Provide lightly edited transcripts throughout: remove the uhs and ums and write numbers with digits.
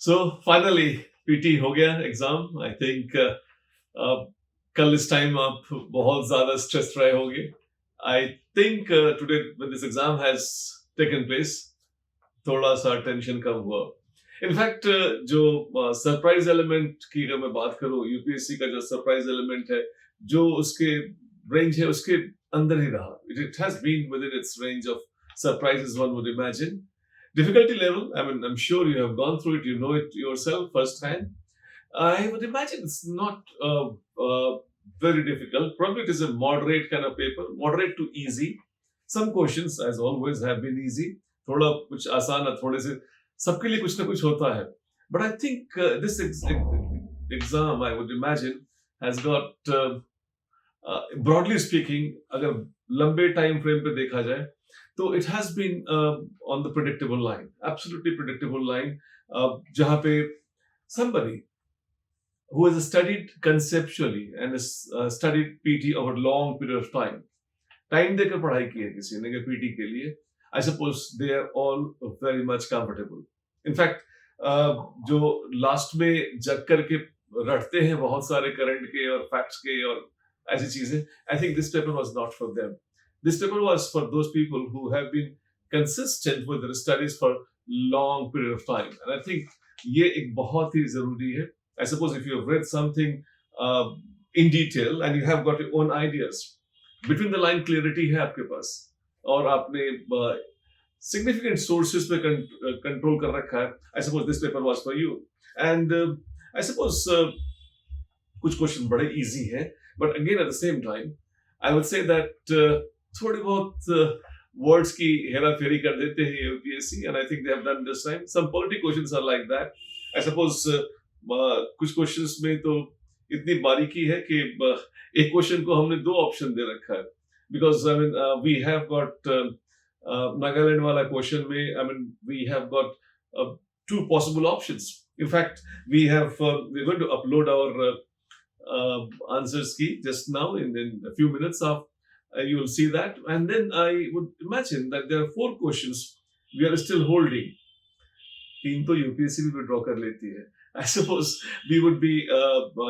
So finally PT हो गया exam I think कल इस टाइम आप बहुत ज्यादा स्ट्रेस रहे होंगे I think today when this exam has taken place थोड़ा सा टेंशन कम हुआ इनफैक्ट जो सरप्राइज एलिमेंट की अगर मैं बात करूं यूपीएससी का जो सरप्राइज एलिमेंट है जो उसके रेंज है उसके अंदर ही रहा it has been within its range of surprises one would imagine difficulty level, I mean, I'm sure you have gone through it, you know it yourself firsthand. I would imagine it's not very difficult. Probably it is a moderate kind of paper, moderate to easy. Some questions, as always, have been easy. थोड़ा कुछ आसान है, थोड़े से सबके लिए कुछ ना कुछ होता है. But I think this exam, I would imagine, has got, broadly speaking, अगर लंबे टाइम फ्रेम पे देखा जाए, तो it has been on the predictable line, absolutely predictable line, जहाँ पे somebody who has studied conceptually and has studied PT over a long period of time देकर पढ़ाई की है किसी ने PT के लिए, I suppose they are all very much comfortable. In fact, जो लास्ट में जग करके रटते हैं बहुत सारे करंट के और फैक्ट्स के और ऐसी चीजें, I think this paper was not for them. This paper was for those people who have been consistent with their studies for long period of time. And I think ये एक बहुत ही जरूरी है. I suppose if you have read something in detail and you have got your own ideas, between the line clarity है आपके पास और आपने significant sources पे control कर रखा है. I suppose this paper was for you. And I suppose कुछ question बड़े easy हैं, but again at the same time, I would say that थोड़ी बहुत वर्ड्स की हेरा फेरी कर देते हैं UPSC and I think they have done this time some polity questions are like that I suppose कुछ क्वेश्चंस में तो इतनी बारीकी है कि एक क्वेश्चन को हमने दो ऑप्शन दे रखा है because I mean we have got Nagaland वाला क्वेश्चन में I mean we have got two possible options. In fact, we're going to upload our answers key just now in a few minutes of you will see that, and then I would imagine that there are 4 questions we are still holding. तीन तो UPSC भी draw कर लेती है. I suppose we would be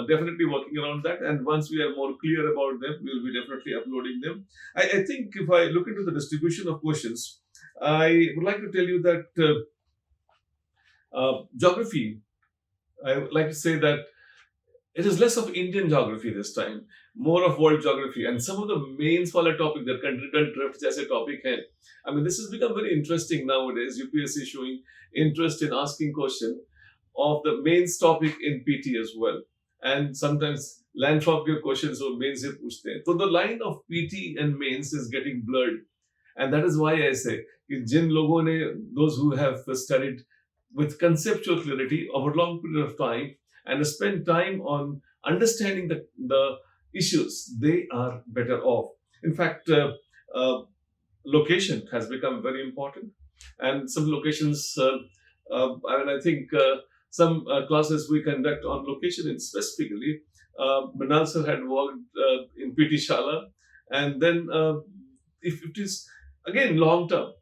definitely working around that, and once we are more clear about them, we will be definitely uploading them. I think if I look into the distribution of questions, I would like to tell you that geography, I would like to say that it is less of Indian geography this time, more of world geography, and some of the mains wala topic, the continental drift jaise topic hai. I mean, this has become very interesting nowadays. UPSC is showing interest in asking question of the mains topic in PT as well, and sometimes land phobia questions or mains se puchte hain. So the line of PT and mains is getting blurred, and that is why I say कि जिन लोगों ने, those who have studied with conceptual clarity over a long period of time and spend time on understanding the issues, they are better off. In fact, location has become very important, and some locations, I mean, I think some classes we conduct on location in specifically. Manal sir had worked in PT Shala, and then if it is again long term,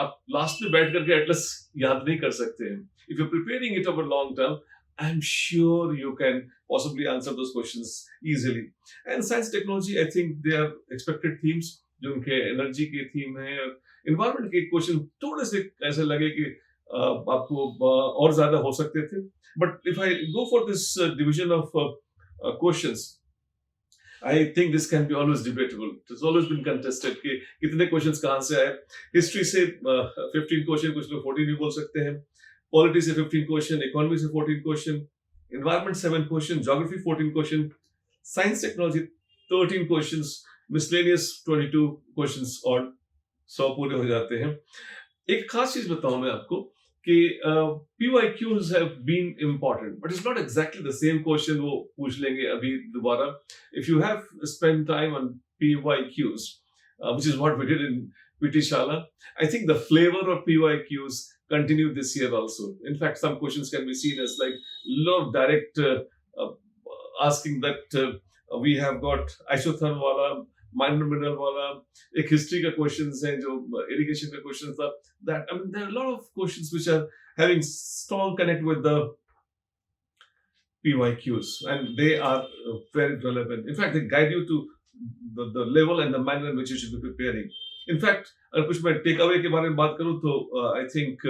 आप last में बैठ करके Atlas याद नहीं कर सकते हैं. If you're preparing it over long term, I'm sure you can possibly answer those questions easily. And science technology, I think they are expected themes जो उनके एनर्जी के थीम है. इन्वायरमेंट के क्वेश्चन थोड़े से ऐसे लगे कि आपको और ज्यादा हो सकते थे. But if I go for this division of questions, I think this can be always debatable. It has always been contested कि कितने questions कहाँ से आए. History से 15 question, कुछ लोग 14 भी बोल सकते हैं. Polity से 15 question, economy से 14 question, environment 7 question, geography 14 question, science technology 13 questions, miscellaneous 22 questions और 100 पूरे हो जाते हैं. एक खास चीज बताऊं मैं आपको कि PYQs have been important, but it's not exactly the same question वो पूछ लेंगे अभी दोबारा. If you have spent time on PYQs, which is what we did in PT Shala, I think the flavor of PYQs continue this year also. In fact, some questions can be seen as like a lot of direct asking that we have got isotherm wala, minor mineral wala, एक history का questions है जो irrigation का question था. That, I mean, there are a lot of questions which are having strong connect with the PYQs, and they are very relevant. In fact, they guide you to the level and the manner in which you should be preparing. In fact, अगर कुछ मैं take away के बारे में बात करूं तो I think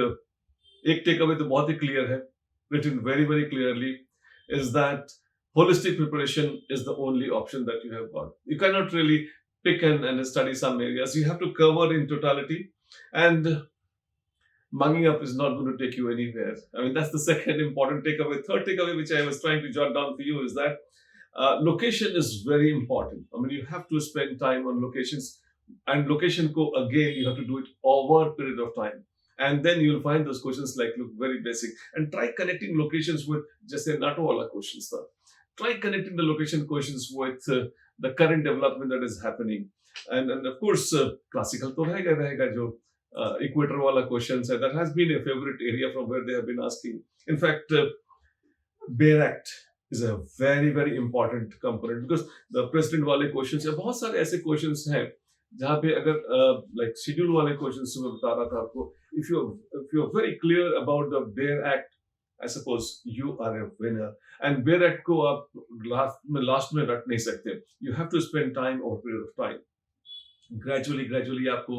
एक टेक अवे तो बहुत ही क्लियर है, written very very clearly, is that holistic preparation is the only option that you have got. You cannot really pick and study some areas. You have to cover in totality, and mugging up is not going to take you anywhere. I mean, that's the second important takeaway. Third takeaway, which I was trying to jot down for you, is that location is very important. I mean, you have to spend time on locations, and location ko again, you have to do it over a period of time. And then you'll find those questions like look very basic. And try connecting locations with just say NATO wala questions. Sir. Try connecting the location questions with the current development that is happening. And of course, classical to rahega jo equator wala questions hai. That has been a favorite area from where they have been asking. In fact, Bear Act is a very very important component because the president वाले questions या बहुत सारे ऐसे questions हैं जहाँ पे अगर like schedule वाले questions मैं बता रहा था आपको, if you're very clear about the Bear Act, I suppose you are a winner. And Bear Act को आप last में रख नहीं सकते. You have to spend time over a period of time. Gradually आपको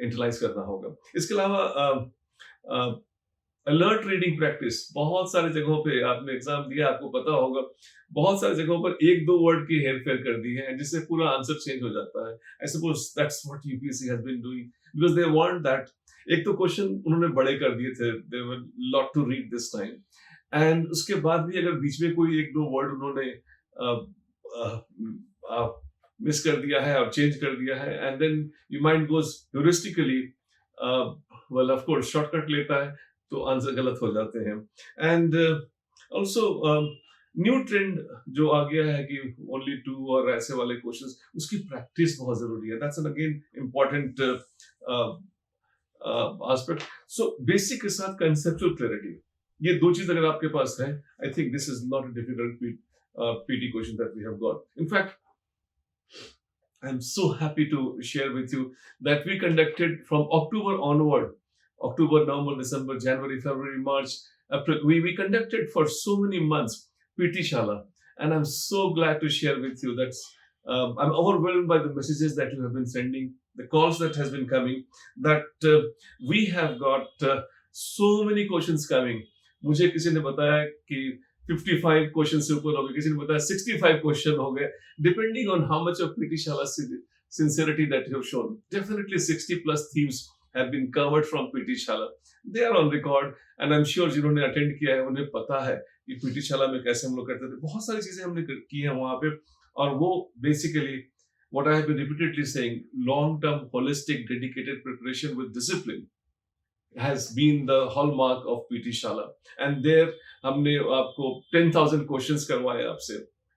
internalize करना होगा. इसके अलावा अलर्ट रीडिंग प्रैक्टिस, बहुत सारी जगहों पे आपने एग्जाम दिया, आपको पता होगा बहुत सारी जगहों पर एक दो वर्ड की हेर फेर कर दी है जिससे पूरा आंसर चेंज हो जाता है. I suppose that's what UPSC has been doing because they want that. एक तो क्वेश्चन उन्होंने बड़े कर दिए थे, they were lot to read this time, and उसके बाद भी अगर बीच में कोई एक दो वर्ड उन्होंने मिस कर दिया है और चेंज कर दिया है, and then your mind goes heuristically, well of course shortcut लेता है तो आंसर गलत हो जाते हैं. एंड ऑल्सो न्यू ट्रेंड जो आ गया है कि ओनली टू और ऐसे वाले क्वेश्चंस, उसकी प्रैक्टिस बहुत जरूरी है. That's an again important aspect. So basic के साथ कंसेप्चुअल क्लैरिटी, ये दो चीज अगर आपके पास है, I think this is not a difficult PT question that we have got. In fact, I'm so happy to share with you that we conducted from October onward, October, November, December, January, February, March, April, we conducted for so many months PT Shala, and I'm so glad to share with you that I'm overwhelmed by the messages that you have been sending, the calls that has been coming, that we have got so many questions coming. मुझे किसी ने बताया कि 55 question से ऊपर हो गए, किसी ने बताया 65 क्वेश्चन हो गए, depending on how much of PT Shala sincerity that you have shown. Definitely 60 plus themes have been covered from PT Shala. They are on record, and I'm sure जिन्होंने अटेंड किया है उन्हें पता है कि PT Shala में कैसे हम लोग करते थे. बहुत सारी चीजें हमने की हैं वहां पे, और वो basically what I have been repeatedly saying, long-term, holistic, dedicated preparation with discipline has been the hallmark of PT Shala. And there हमने आपको 10,000 questions करवाए आपसे,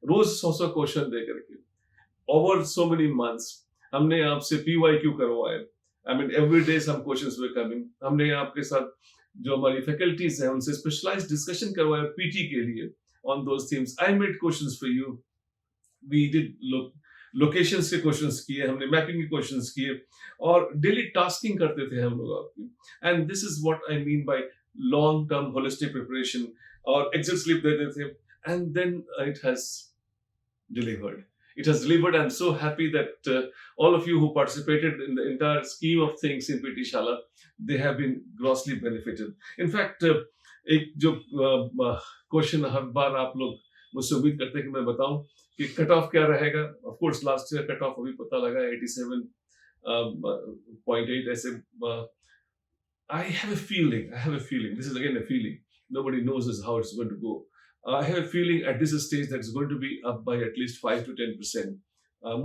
रोज 100 क्वेश्चन दे करके, over so many months. हमने आपसे PYQ करवाए. I mean, every day some questions were coming. हमने आपके साथ जो हमारी फैकल्टीज हैं उनसे स्पेशलाइज्ड डिस्कशन करवाया PT के लिए on those themes. I made questions for you. We did locations के क्वेश्चंस किए, हमने मैपिंग के क्वेश्चंस किए, और डेली टास्किंग करते थे हम लोग आपकी. And this is what I mean by long term holistic preparation. और एग्जिट स्लिप देते थे, and then it has delivered. It has delivered. I'm so happy that all of you who participated in the entire scheme of things in PT Shala, they have been grossly benefited. In fact, एक जो question हर बार आप लोग मुझसे उम्मीद करते हैं कि मैं बताऊं कि कट ऑफ क्या रहेगा. Of course last year cut off अभी पता लगा 87.8 ऐसे. I have a feeling, this is again a feeling, nobody knows is how it's going to go. I have a feeling at this stage that it's going to be up by at least 5 to 10%.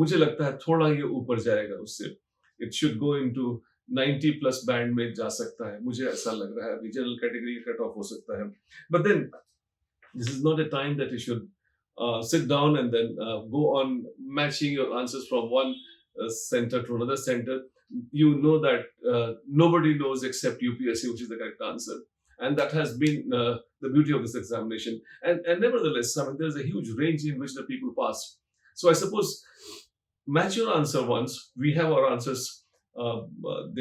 मुझे लगता है थोड़ा ये ऊपर जाएगा उससे. It should go into 90 plus band में जा सकता है, मुझे ऐसा लग रहा है. रीजनल कैटेगरी कट ऑफ हो सकता है. But then this is not a time that you should sit down and then go on matching your answers from one center to another center. You know that nobody knows except UPSC which is the correct answer, and that has been the beauty of this examination. And nevertheless, I mean, there's a huge range in which the people pass. So I suppose match your answer once. We have our answers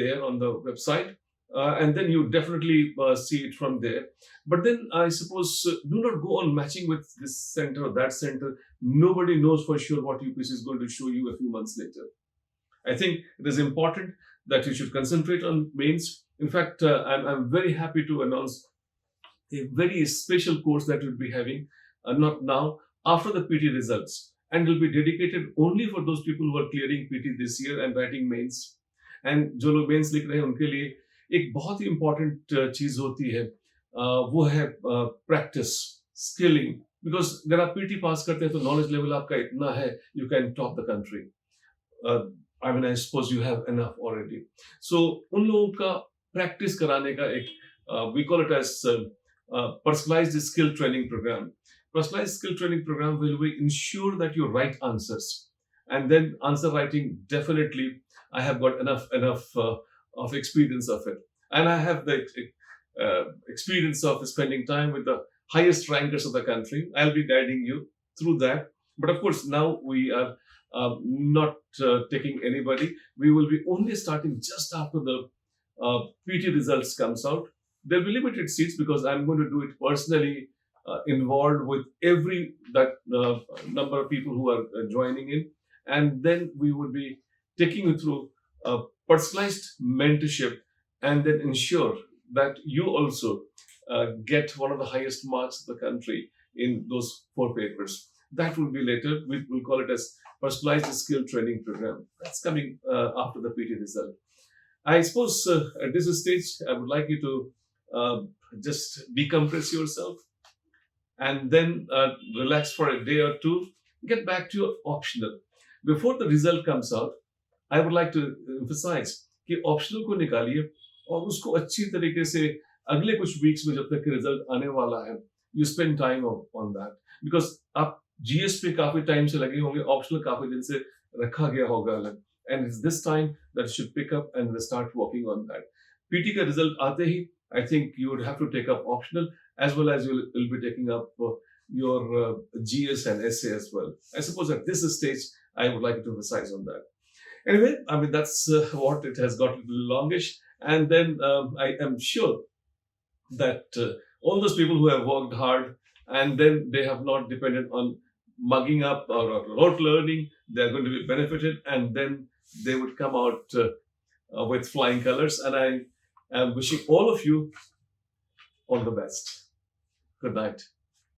there on the website. and then you definitely see it from there. But then I suppose do not go on matching with this center or that center. Nobody knows for sure what UPSC is going to show you a few months later. I think it is important that you should concentrate on mains. In fact, I'm very happy to announce a very special course that we'll be having, not now, after the PT results. And will be dedicated only for those people who are clearing PT this year and writing mains. And जो लोग mains लिख रहे हैं उनके लिए एक बहुत ही important चीज होती है, वो है प्रैक्टिस, स्किलिंग. बिकॉज अगर आप पीटी पास करते हैं तो नॉलेज लेवल आपका इतना है, you can top the country. I mean I suppose you have enough already. So उन लोगों का प्रैक्टिस कराने का एक we call it as personalized skill training program. Personalized skill training program will ensure that you write answers, and then answer writing, definitely I have got enough of experience of it, and I have the experience of spending time with the highest rankers of the country. I'll be guiding you through that. But of course, now we are not taking anybody. We will be only starting just after the PT results comes out. There will be limited seats because I'm going to do it personally, involved with every number of people who are joining in, and then we would be taking you through personalized mentorship, and then ensure that you also get one of the highest marks of the country in those 4 papers. That will be later. We'll call it as personalized skill training program. That's coming after the PT result. I suppose at this stage, I would like you to just decompress yourself, and then relax for a day or two. Get back to your optional. Before the result comes out, I would like to emphasize कि optional को निकालिए और उसको अच्छी तरीके से अगले कुछ weeks में जब तक रिजल्ट आने वाला है, you spend time on that, because आप GS पे काफी टाइम से लगे होंगे, optional काफी दिन से रखा गया होगा अलग, and it's this time that you should pick up and start working on that. PT का रिजल्ट आते ही I think you would have to take up optional, as well as you'll be taking up your GS and SA as well. I suppose at this stage, I would like to emphasize on that. Anyway, I mean, that's what it has got a little longish. And then I am sure that all those people who have worked hard and then they have not depended on mugging up or rote learning, they are going to be benefited, and then they would come out with flying colors. And I am wishing all of you all the best. Good night.